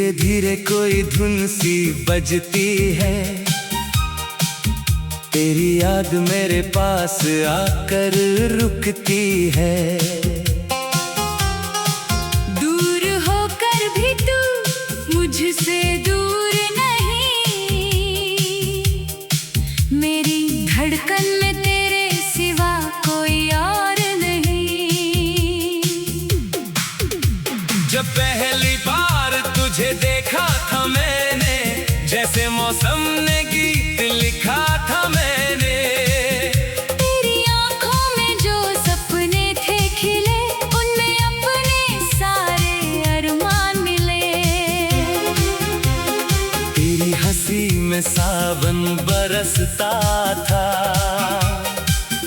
धीरे धीरे कोई धुन सी बजती है, तेरी याद मेरे पास आकर रुकती है। दूर होकर भी तू मुझसे दूर नहीं, मेरी धड़कन में तेरे सिवा कोई और नहीं। जब पहली बार तुझे देखा था मैंने, जैसे मौसम ने गीत लिखा था मैंने। तेरी आंखों में जो सपने थे खिले, उनमें अपने सारे अरमान मिले। तेरी हंसी में सावन बरसता था,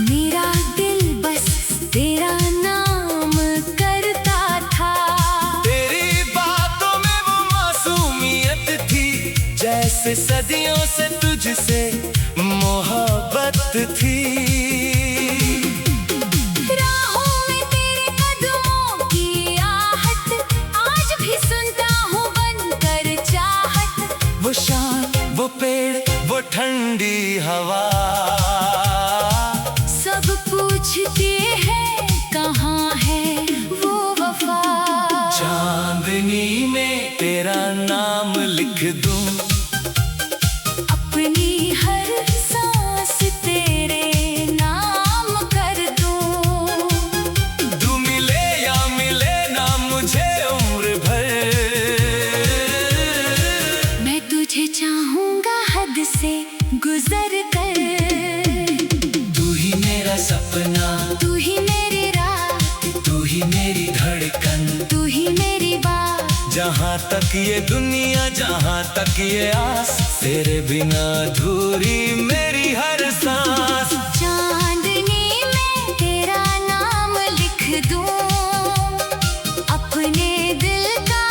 मेरा दिल बस तेरा नाम करता था। तेरी बातों में वो मासूमियत थी, जैसे सदियों से तुझसे मोहब्बत थी। राहों में तेरे कदमों की आहट, आज भी सुनता हूँ बनकर चाहत। वो शाम, वो पेड़, वो ठंडी हवा, सब पूछते हैं कहाँ है वो वफा। चांदनी में तेरा नाम लिख दूं, अपनी हर सांस तेरे नाम कर दूं। तू मिले या मिले ना मुझे उम्र भर, मैं तुझे चाहूंगा हद से गुजर कर। तू ही मेरा सपना, तू ही मेरी रात, तू ही मेरी धड़कन। तू ही मेरी बात। जहाँ तक ये दुनिया, जहाँ तक ये आस, तेरे बिना अधूरी मेरी हर सांस। चांदनी में तेरा नाम लिख दूं, अपने दिल का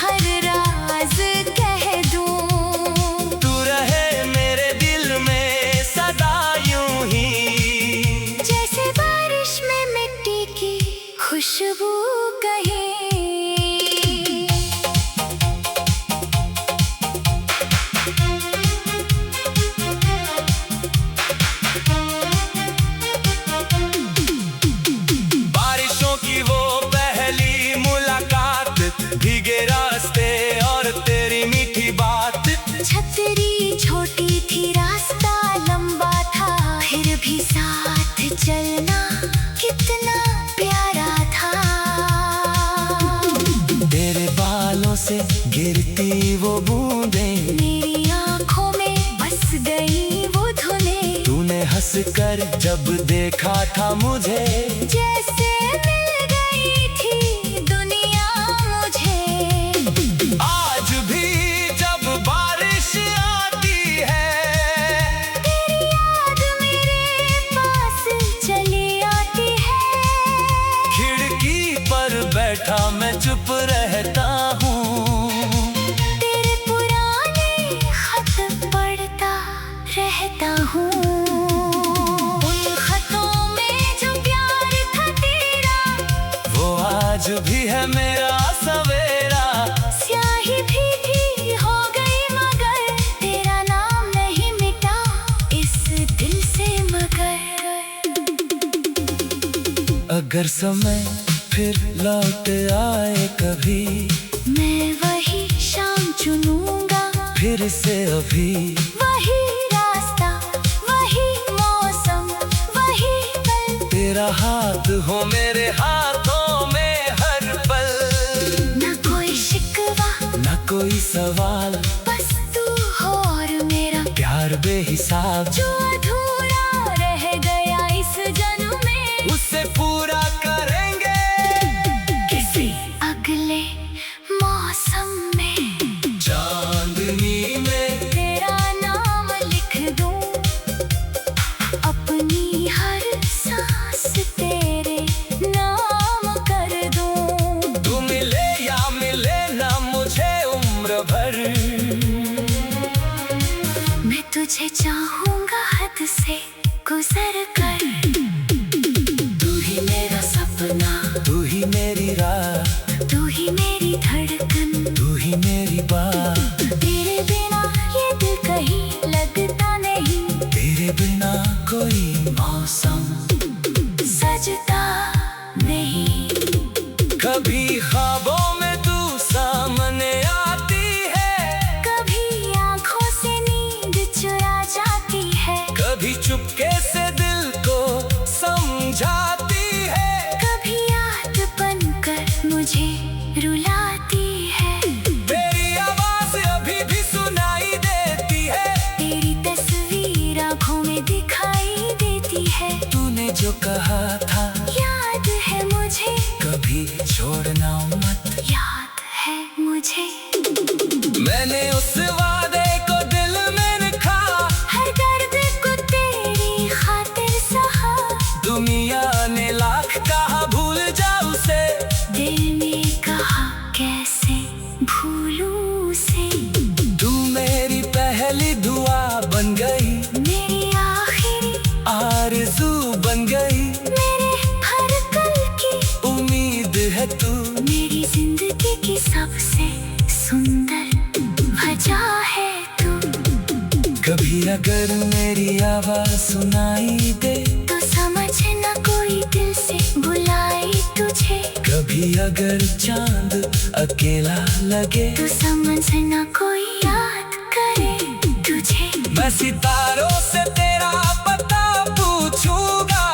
हर राज कह दूं। तू रहे मेरे दिल में सदा यूं ही, जैसे बारिश में मिट्टी की खुशबू कहीं। बारिशों की वो पहली मुलाकात, भीगे रास्ते और तेरी मीठी बात। छतरी छोटी थी, रास्ता लंबा था, फिर भी साथ चलना कितना प्यारा था। तेरे बालों से गिरती वो बूंदें, मेरी आंखों में बस गई वो धुनें। तूने हंसकर जब देखा था मुझे, जैसे मिल गई थी दुनिया मुझे। आज भी जब बारिश आती है, तेरी याद मेरे पास चली आती है। खिड़की पर बैठा मैं चुप रहता हूँ, तेरे पुराने खत पढ़ता रहता हूँ। उन खतों में जो प्यार था तेरा, वो आज भी है मेरा सवेरा। स्याही भी हो गई मगर तेरा नाम नहीं मिटा इस दिल से मगर। अगर समय फिर लौट आए कभी, मैं वही शाम चुनूंगा, फिर से अभी वही रास्ता, वही मौसम, वही पल। तेरा हाथ हो मेरे हाथों में हर पल। न कोई शिकवा, न कोई सवाल, बस तू हो और मेरा प्यार बेहिसाब। जो अधूरा रह गया इस जन्म में, उससे पूरा करेंगे किसी अगले मौसम में। चांदनी में तेरा नाम लिख दूं, अपनी हर सांस तेरे नाम कर दूं। तू मिले या मिले ना मुझे उम्र भर, मैं तुझे चाहूंगा हद से गुजर कर। तू ही मेरा सपना, तू ही मेरी रात, तू ही मेरी धड़कन, तू ही मेरी बात। मैंने उस वादे को दिल में रखा, हर दर्द को तेरी खातिर सहा। दुनिया ने लाख कहा भूल जा उसे, दिल ने कहा कैसे भूलूं उसे। तू मेरी पहली दुआ बन गई, मेरी आखिरी आरज़ू बन गई। मेरे हर कल की उम्मीद है तू, मेरी जिंदगी की सबसे सुंदर वजह है तू। कभी अगर मेरी आवाज सुनाई दे, तो समझना कोई दिल से बुलाई तुझे। कभी अगर चांद अकेला लगे, तो समझना कोई याद करे तुझे। मैं सितारों से तेरा पता पूछूंगा,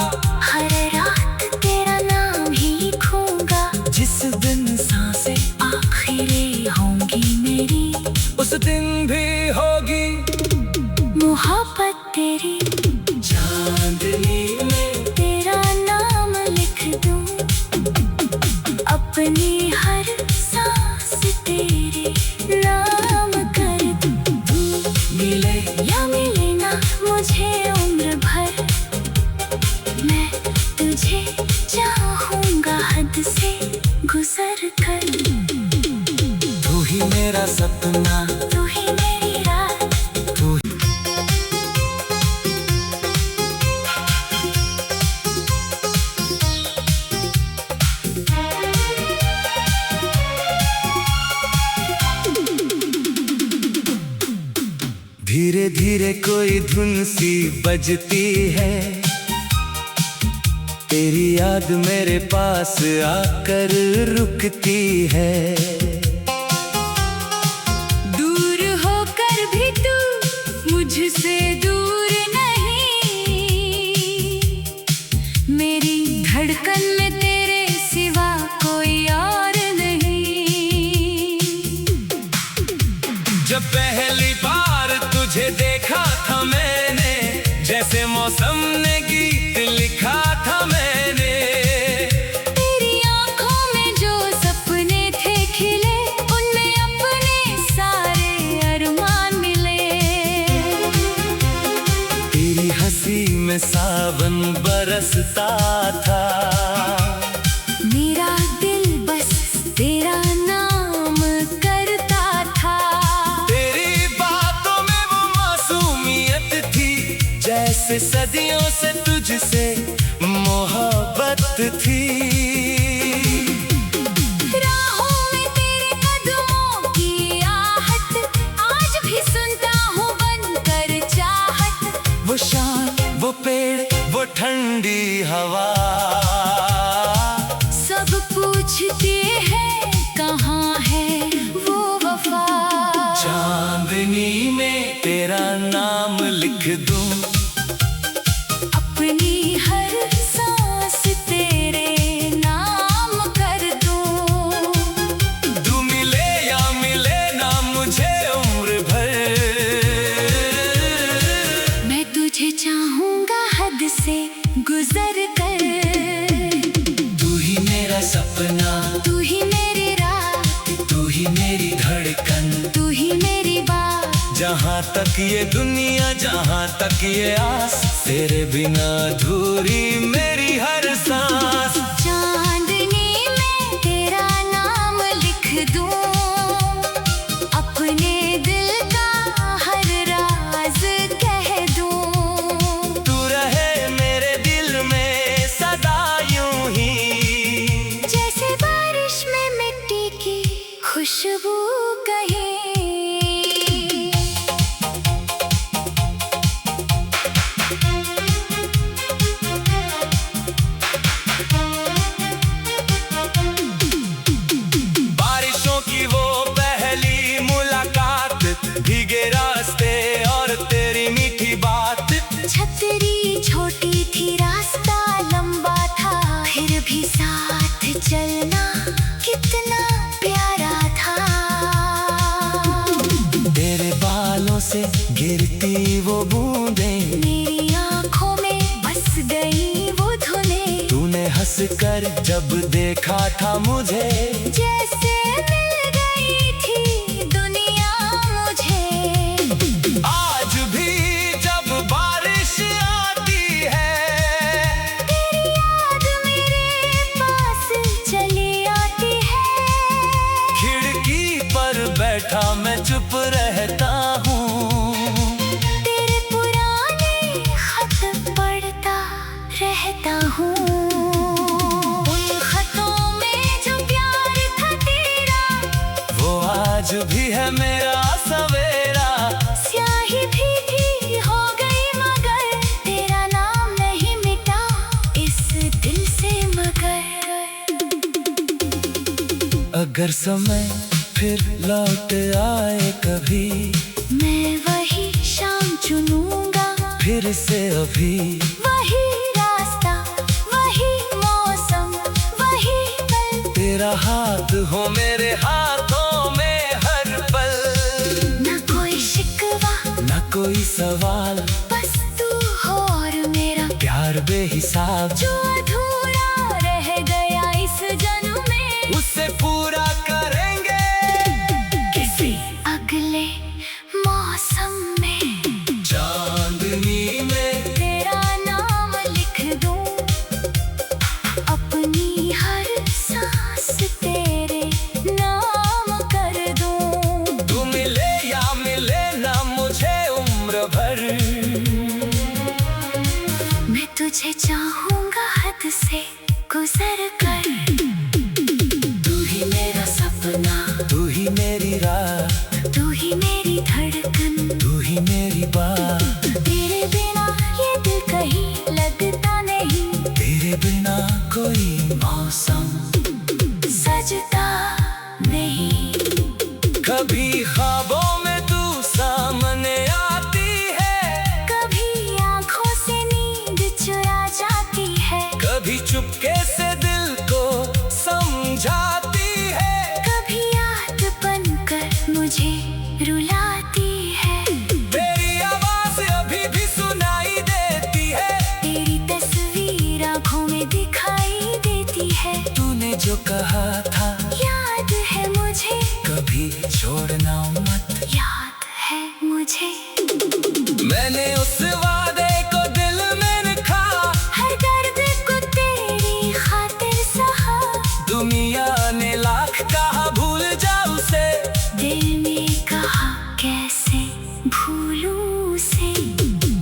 हर रात तेरा नाम ही लिखूंगा। जिस दिन सांसें आखिरी होंगी मेरी, उस दिन भी होगी मोहब्बत तेरी। चांदनी में तेरा नाम लिख दूं, अपनी हर सांस तेरे नाम कर दूं। मिले या मिले ना मुझे उम्र भर, मैं तुझे चाहूंगा हद से गुजर कर। तू ही मेरा सपना, तू ही मेरी रात। तू धीरे धीरे कोई धुन सी बजती है, तेरी याद मेरे पास आकर रुकती है। दूर होकर भी तू मुझसे दूर नहीं, मेरी धड़कन में तेरे सिवा कोई और नहीं। जब पहली बार तुझे देखा था मैंने, जैसे मौसम ने गीत लिखा था मैंने। तेरी आंखों में जो सपने थे खिले, उनमें अपने सारे अरमान मिले। तेरी हंसी में सावन बरसता था, मेरा दिल बस तेरा नाम करता था। तेरी बातों में वो मासूमियत थी, जैसे सदियों से तुझसे मोहब्बत थी। राहों में तेरे कदमों की आहट, आज भी सुनता हूँ बनकर चाहत। वो शाम, वो पेड़, वो ठंडी हवा, सब पूछते हैं कहाँ है वो वफा। चांदनी में तेरा नाम लिख दूं, अपनी हर सांस तेरे नाम कर दूं। तू मिले या मिले ना मुझे उम्र भर, मैं तुझे चाहूंगा हद से गुजर कर। तू ही मेरा सपना, तू ही मेरी रात, तू ही मेरी धड़कन। तू ही मेरी बात। जहाँ तक ये दुनिया, जहाँ तक ये आस, तेरे बिना अधूरी मेरी हर सांस। चांदनी में तेरा नाम लिख दूं, अपने दिल का हर राज कह दूं। तू रहे मेरे दिल में सदा यूं ही, जैसे बारिश में मिट्टी की खुशबू कहीं। बारिशों की वो पहली मुलाकात, भीगे रास्ते और तेरी मीठी बात। छतरी छोटी थी रास्ता लंबा था, फिर भी साथ चलना कितना प्यारा था। तेरे बालों से गिरती वो बूंदें, मेरी आंखों में बस गई वो धुनें। तूने हंस कर जब देखा था मुझे, जैसे मिल गई थी दुनिया बैठा मैं चुप रहता हूँ। तेरे पुराने खत पढ़ता रहता हूँ। उन खतों में जो प्यार था तेरा, वो आज भी है मेरा सवेरा। स्याही भी हो गई मगर तेरा नाम नहीं मिटा इस दिल से मगर। अगर समय फिर लौट आए कभी, मैं वही शाम चुनूंगा, फिर से अभी वही रास्ता, वही मौसम, वही पल। तेरा हाथ हो मेरे हाथों में हर पल। न कोई शिकवा, न कोई सवाल, बस तू हो और मेरा प्यार बेहिसाब। जो अधूरा रह गया इस जन्म में, उसे पूरा करेंगे किसी अगले मौसम में। चांदनी में तेरा नाम लिख दूं, अपनी हर सांस तेरे नाम कर दूं। तू मिले या मिले ना मुझे उम्र भर, मैं तुझे चाहूंगा हद से गुजर कर। तू ही मेरा सपना, तू ही मेरी रात, तू ही मेरी धड़कन, तू ही मेरी बात। तेरे बिना ये दिल कहीं लगता नहीं, तेरे बिना कोई मौसम सजता नहीं। कभी ख्वाबों में तू सामने आती है, कभी आंखों से नींद चुरा जाती है, कभी चुपके से दिल को समझाती है। कभी याद बनकर मुझे रुलाती है। तेरी आवाज अभी भी सुनाई देती है, तेरी तस्वीर आंखों में दिखाई देती है। तूने जो कहा था याद है मुझे, कभी छोड़ना मत। याद है मुझे। मैंने उस वादे को दिल में रखा, हर दर्द को तेरी खातिर सहा। दुनिया ने लाख कहा भूल जा उसे, दिल ने कहा कैसे भूलूं उसे।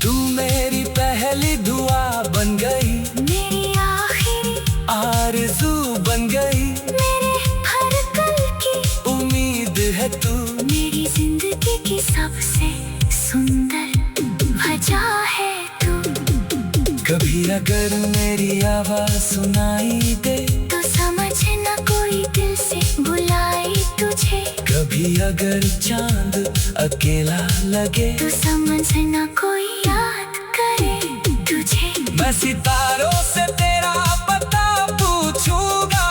तू मेरी पहली दुआ बन गई, मेरी आखिरी आरज़ू बन गई। मेरे हर कल की उम्मीद है तू, मेरी जिंदगी की सबसे सुंदर वजह है तू। कभी अगर मेरी आवाज सुनाई दे, तो समझना कोई दिल से बुलाई तुझे। कभी अगर चांद अकेला लगे, तो समझना कोई याद करे तुझे। मैं सितारों से तेरा पता पूछूंगा,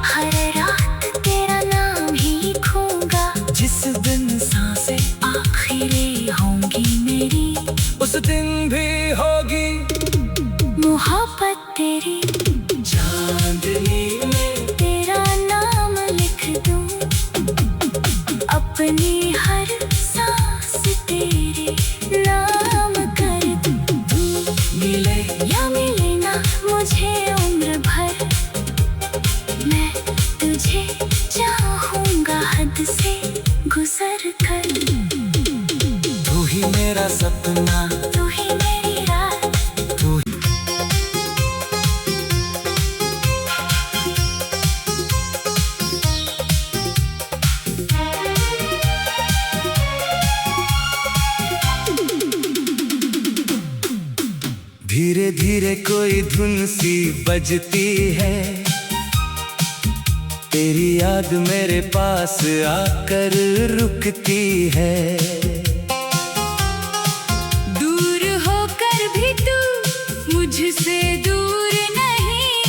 हर रात तेरा नाम ही लिखूंगा। जिस दिन सांसें आखिरी होंगी मेरी, उस दिन भी होगी मोहब्बत तेरी। चांदनी में तेरा नाम लिख दूं, अपनी हर सांस तेरे नाम कर दूं। मिले या मिले ना मुझे उम्र भर, मैं तुझे चाहूंगा हद से गुजर कर। तू ही मेरा सपना, तू ही मेरी रात, तू ही धीरे धीरे कोई धुन सी बजती है, तेरी याद मेरे पास आकर रुकती है। दूर होकर भी तू मुझसे दूर नहीं।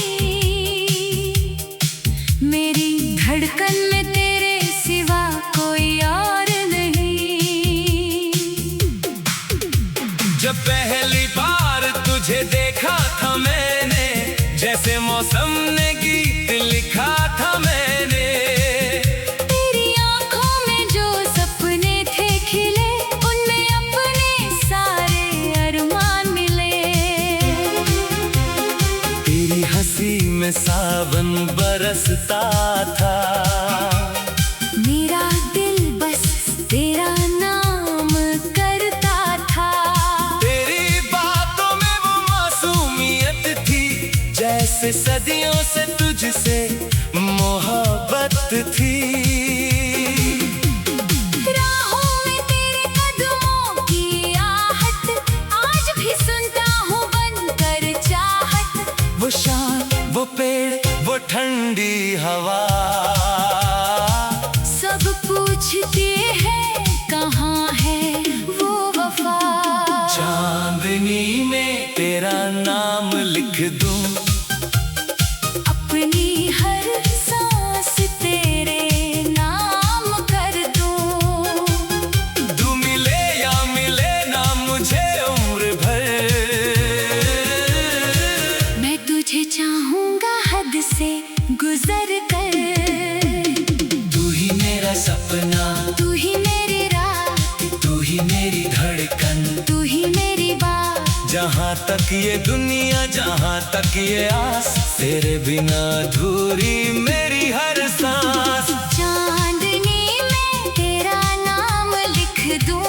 मेरी धड़कन में तेरे सिवा कोई और नहीं। जब पहली बार तुझे देखा था मैंने, जैसे मौसम ने गीत लिखा था मैंने। तेरी आंखों में जो सपने थे खिले, उनमें अपने सारे अरमान मिले। तेरी हंसी में सावन बरसता था, मेरा दिल बस दोस्त थी। राहों में तेरे कदमों की आहट, आज भी सुनता हूँ बनकर चाहत। वो शाम, वो पेड़, वो ठंडी हवा, सब पूछते हैं कहाँ है वो वफा। चांदनी में तेरा नाम लिख दूं, अपनी हर सांस तेरे नाम कर दूं। तू मिले या मिले ना मुझे उम्र भर, मैं तुझे चाहूंगा हद से गुजर कर। तू ही मेरा सपना, तू ही मेरी रात, तू ही मेरी धड़कन। तू ही मेरी बात। जहाँ तक ये दुनिया, जहाँ तक ये आस, तेरे बिना अधूरी मेरी हर सांस। चांदनी में तेरा नाम लिख दूं,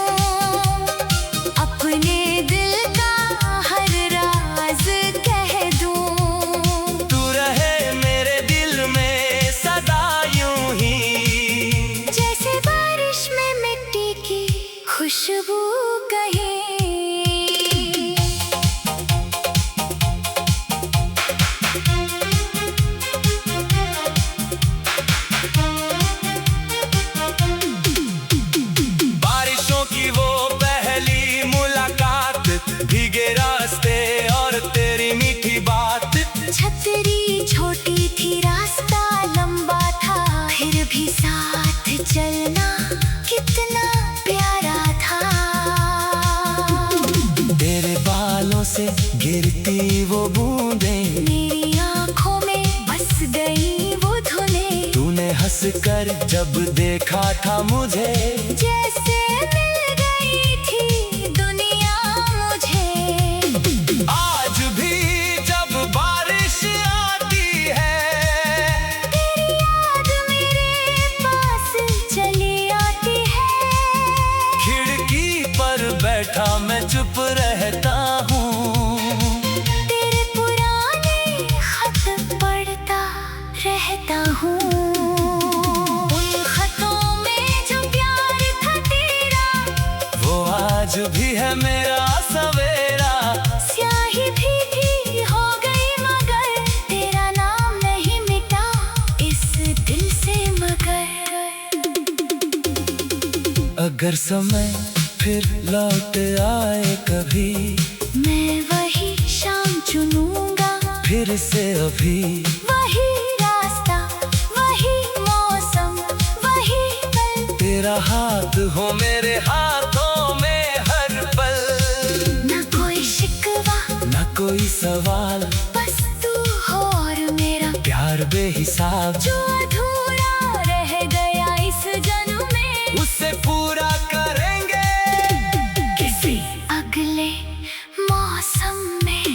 अपने दिल का हर राज कह दूं। तू रहे मेरे दिल में सदा यूं ही, जैसे बारिश में मिट्टी की खुशबू कहीं। बारिशों की वो पहली मुलाकात, भीगे रास्ते और तेरी मीठी बात। छतरी छोटी थी, रास्ता लंबा था, फिर भी साथ चलना कितना प्यारा था। तेरे बालों से गिरती वो बूंदें, मेरी आँखों में बस गई वो धुनें। तूने हंसकर जब देखा था मुझे, जैसे मिल गई थी दुनिया मुझे। आज भी जब बारिश आती है, तेरी याद मेरे पास चली आती है। खिड़की पर बैठा मैं चुप रहता हूँ, तेरे पुराने खत पढ़ता रहता हूँ। उन खतों में जो प्यार था तेरा, वो आज भी है मेरा सवेरा। स्याही भी हो गई मगर तेरा नाम नहीं मिटा इस दिल से मगर। अगर समय फिर लौट आए कभी, मैं वही शाम चुनूंगा, फिर से अभी वही रास्ता, वही मौसम, वही पल। तेरा हाथ हो मेरे हाथों में हर पल। न कोई शिकवा, न कोई सवाल, बस तू हो और मेरा प्यार बेहिसाब। जो अधूरा रह गया इस जन्म में, उसे पूरा करेंगे किसी अगले मौसम में।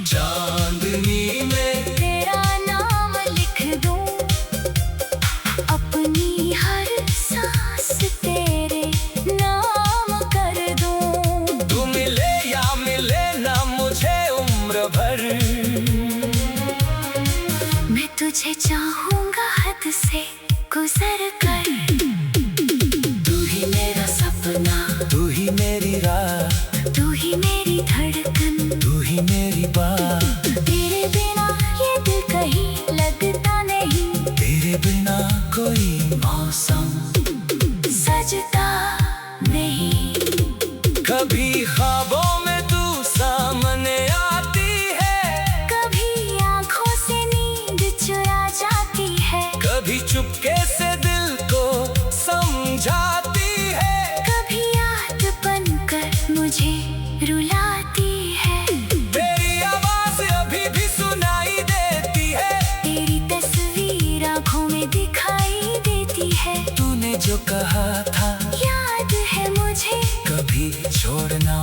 चांदनी में तेरा नाम लिख दूं, अपनी हर सांस तेरे नाम कर दूं। तू मिले या मिले ना मुझे उम्र भर, मैं तुझे चाहूंगा हद से गुजर कर। तू ही मेरा सपना, तू ही मेरी रात, तू ही मेरी धड़कन, तू ही मेरी बात। तेरे बिना ये दिल कहीं लगता नहीं, तेरे बिना कोई मौसम सजता नहीं। कभी ख्वाबों में तू सामने आती है, कभी आंखों से नींद चुरा जाती है, कभी चुपके से दिल को समझाती है। कभी याद बनकर मुझे रुलाती है। तेरी आवाज अभी भी सुनाई देती है, तेरी तस्वीर आंखों में दिखाई देती है। तूने जो कहा था याद है मुझे, कभी छोड़ना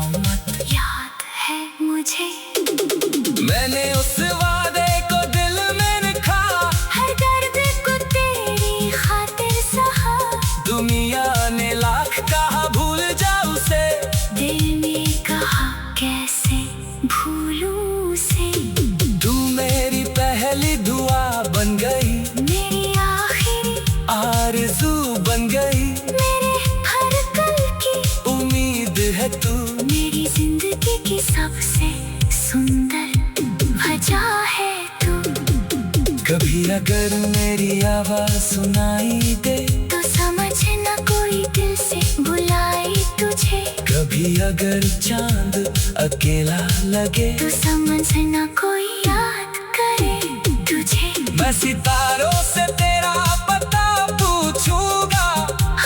अगर मेरी आवाज सुनाई दे तो समझ न कोई दिल से बुलाई तुझे। कभी अगर चांद अकेला लगे तो समझ न कोई याद करे तुझे। मैं सितारों से तेरा पता पूछूंगा,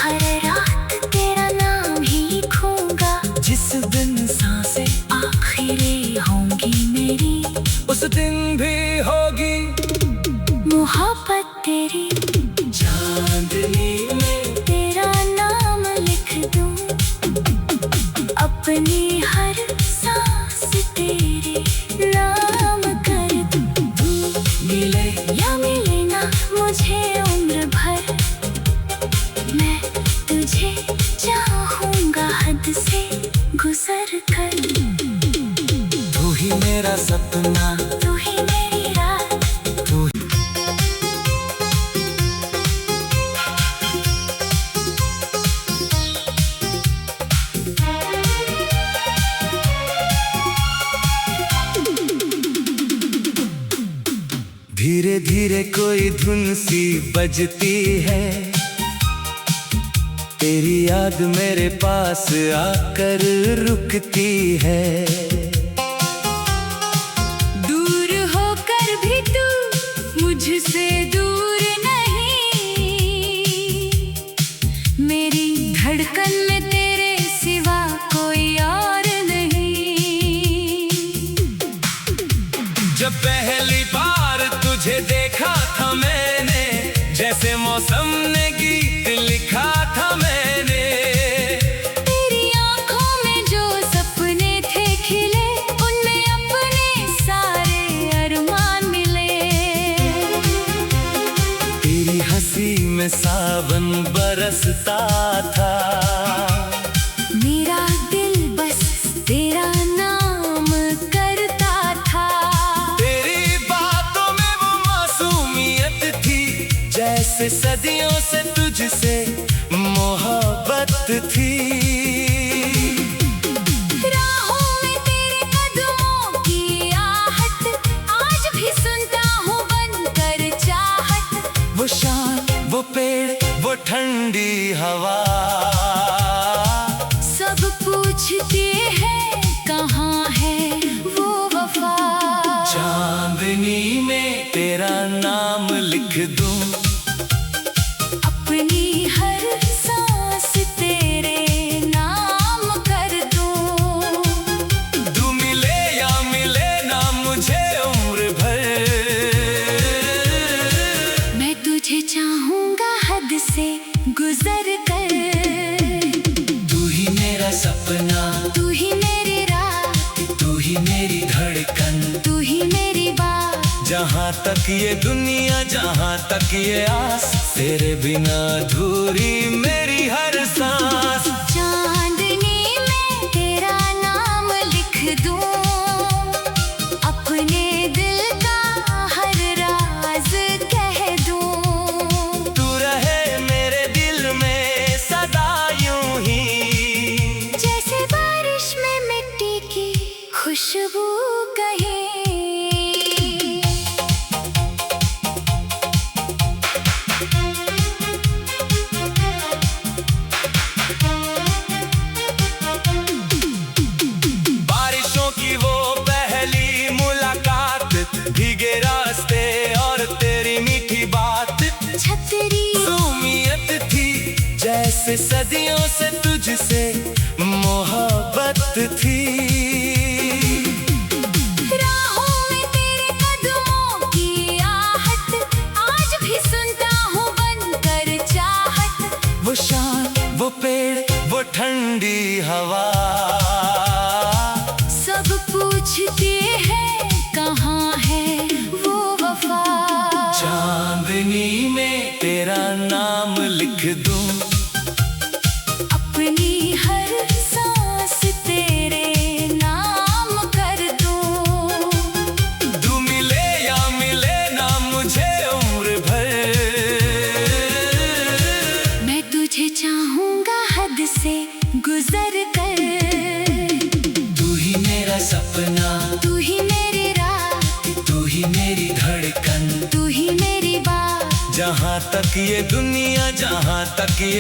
हर रात तेरा नाम ही लिखूंगा। जिस दिन सांसें आखिरी होंगी मेरी, उस दिन भी होगी मोहब्बत तेरी। चांदनी में तेरा नाम लिख दूं, अपनी हर सांस तेरे नाम कर दूं। मिले या मिले ना मुझे उम्र भर, मैं तुझे चाहूंगा हद से गुजर कर। तू ही मेरा सपना, तू ही मेरी रात, तू ही धीरे धीरे कोई धुन सी बजती है, तेरी याद मेरे पास आकर रुकती है। दूर होकर भी तू मुझसे दूर नहीं, मेरी धड़कन में तेरे सिवा कोई और नहीं। जब पहली बार तुझे देखा था मैंने, जैसे मौसम ने गीत लिखा था मैंने। तेरी आंखों में जो सपने थे खिले, उनमें अपने सारे अरमान मिले। तेरी हंसी में सावन बरसता था, मेरा दिल बस तेरा नाम करता था। तेरी बातों में वो मासूमियत थी, जैसे सदियों से तुझसे मोहब्बत थी। राहों में तेरे कदमों की आहट, आज भी सुनता हूँ बनकर चाहत। वो शाम, वो पेड़, वो ठंडी हवा, सब पूछते हैं कहाँ है वो वफा। चांदनी में तेरा नाम लिख दूं, अपनी हर सांस तेरे नाम कर दूं। तू मिले या मिले ना मुझे उम्र भर, मैं तुझे चाहूंगा हद से गुजर कर। तू ही मेरा सपना, तू ही मेरी रात, तू ही मेरी धड़कन। तू ही मेरी बात। जहाँ तक ये दुनिया, जहाँ तक ये आस, तेरे बिना अधूरी मेरी हर सांस। चांदनी में तेरा नाम लिख दूं, अपने दिल का हर राज कह दूं। तू रहे मेरे दिल में सदा यूं ही, जैसे बारिश में मिट्टी की खुशबू कहीं। बारिशों की वो पहली मुलाकात, भीगे रास्ते और तेरी मीठी बात। छतरी मासूमियत थी, जैसे सदियों से तुझसे मोहब्बत थी। राहों में तेरे कदमों की आहट, आज भी सुनता हूँ बनकर चाहत। वो शाम, वो पेड़, वो ठंडी हवा, सब पूछते हैं कहाँ है वो वफा। चांदनी में तेरा नाम लिख दूं, अपनी हर सांस तेरे नाम कर दूं। तू मिले या मिले ना मुझे उम्र भर, मैं तुझे चाहूंगा हद से गुजर कर। तू ही मेरा सपना, तू ही मेरी रात, तू ही मेरी धड़कन। तू ही मेरी बात। तक ये दुनिया, जहाँ तक ये